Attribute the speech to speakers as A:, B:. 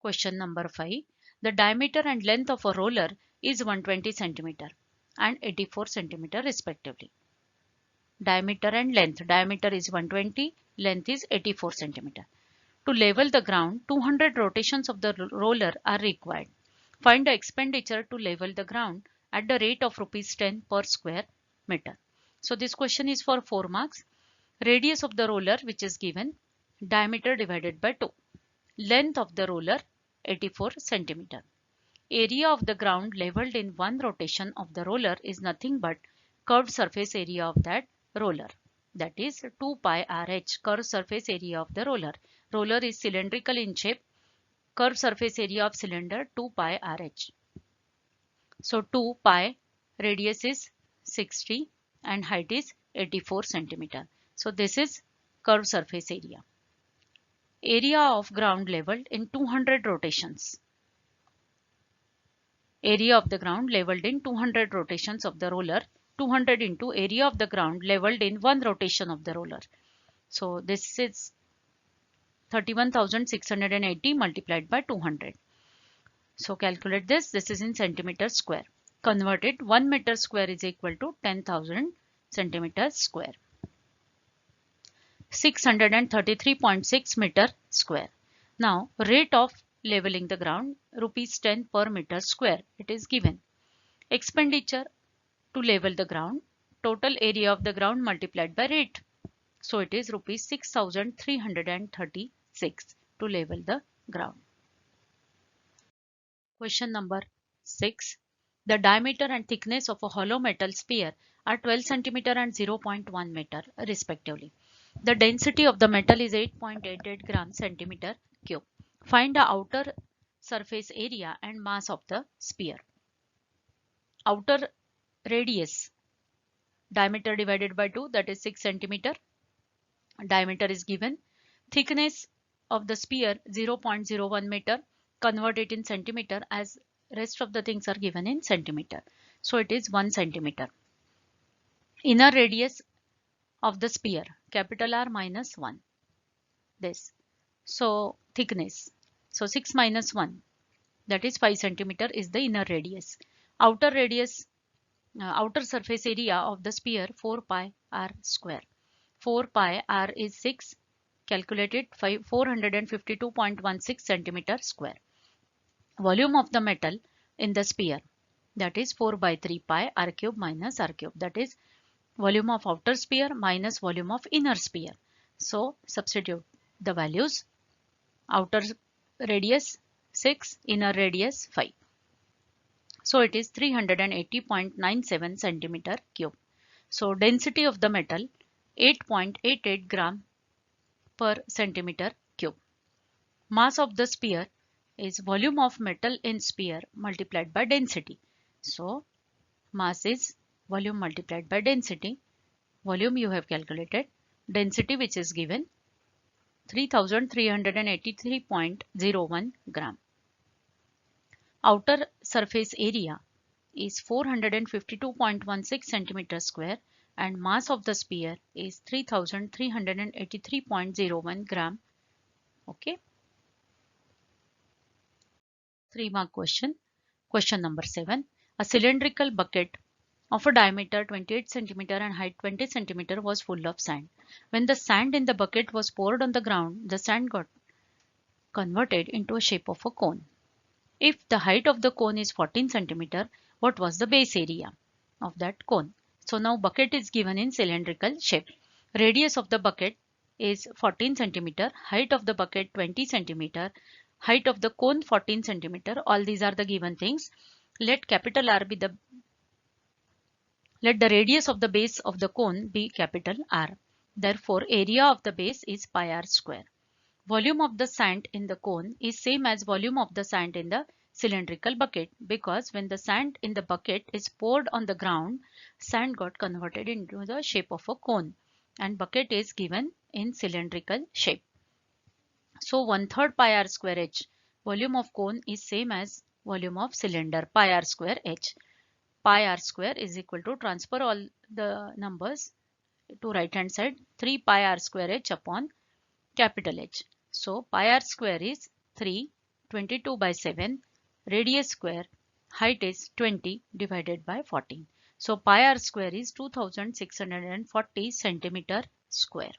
A: Question number 5. The diameter and length of a roller is 120 cm and 84 cm respectively. Diameter and length. Diameter is 120, length is 84 cm. To level the ground, 200 rotations of the roller are required. Find the expenditure to level the ground at the rate of rupees 10 per square meter. So this question is for 4 marks. Radius of the roller which is given, diameter divided by 2. Length of the roller 84 cm. Area of the ground leveled in one rotation of the roller is nothing but curved surface area of that roller. That is 2 pi RH, curved surface area of the roller. Roller is cylindrical in shape. Curved surface area of cylinder 2 pi RH. So 2 pi, radius is 60 and height is 84 cm. So this is curved surface area. Area of ground leveled in 200 rotations. Area of the ground leveled in 200 rotations of the roller. 200 into area of the ground leveled in one rotation of the roller. So this is 31,680 multiplied by 200. So calculate this. This is in centimeter square. Convert it. 1 meter square is equal to 10,000 centimeters square. 633.6 meter square. Now rate of leveling the ground rupees 10 per meter square. It is given. Expenditure to level the ground, total area of the ground multiplied by rate. So it is rupees 6,336 to level the ground. Question number 6. The diameter and thickness of a hollow metal sphere are 12 cm and 0.1 meter respectively. The density of the metal is 8.88 grams centimeter cube. Find the outer surface area and mass of the sphere. Outer radius, diameter divided by 2, that is 6 centimeter. Diameter is given. Thickness of the sphere 0.01 meter. Convert it in centimeter as rest of the things are given in centimeter. So it is 1 centimeter. Inner radius of the sphere, capital R minus 1. This. So thickness. So 6 minus 1, that is 5 centimeter is the inner radius. Outer radius, outer surface area of the sphere 4 pi R square. 4 pi R is 6. Calculated 452.16 centimeter square. Volume of the metal in the sphere, that is 4 by 3 pi R cube minus R cube, that is volume of outer sphere minus volume of inner sphere. So substitute the values. Outer radius 6, inner radius 5. So it is 380.97 centimeter cube. So density of the metal 8.88 gram per centimeter cube. Mass of the sphere is volume of metal in sphere multiplied by density. So mass is volume multiplied by density. Volume you have calculated. Density which is given 3383.01 gram. Outer surface area is 452.16 centimeter square and mass of the sphere is 3383.01 gram. Okay. 3-mark question. Question number 7. A cylindrical bucket of a diameter 28 cm and height 20 cm was full of sand. When the sand in the bucket was poured on the ground, the sand got converted into a shape of a cone. If the height of the cone is 14 cm, what was the base area of that cone? So now bucket is given in cylindrical shape. Radius of the bucket is 14 cm, height of the bucket 20 cm, height of the cone 14 cm. All these are the given things. Let capital R be the radius of the base of the cone be capital R. Therefore, area of the base is pi R square. Volume of the sand in the cone is same as volume of the sand in the cylindrical bucket, because when the sand in the bucket is poured on the ground, sand got converted into the shape of a cone and bucket is given in cylindrical shape. So 1/3 pi R square H. Volume of cone is same as volume of cylinder, pi R square H. Pi R square is equal to, transfer all the numbers to right hand side, 3 pi R square H upon capital H. So pi R square is 3 22 by 7, radius square, height is 20 divided by 14. So pi r square is 2640 centimeter square.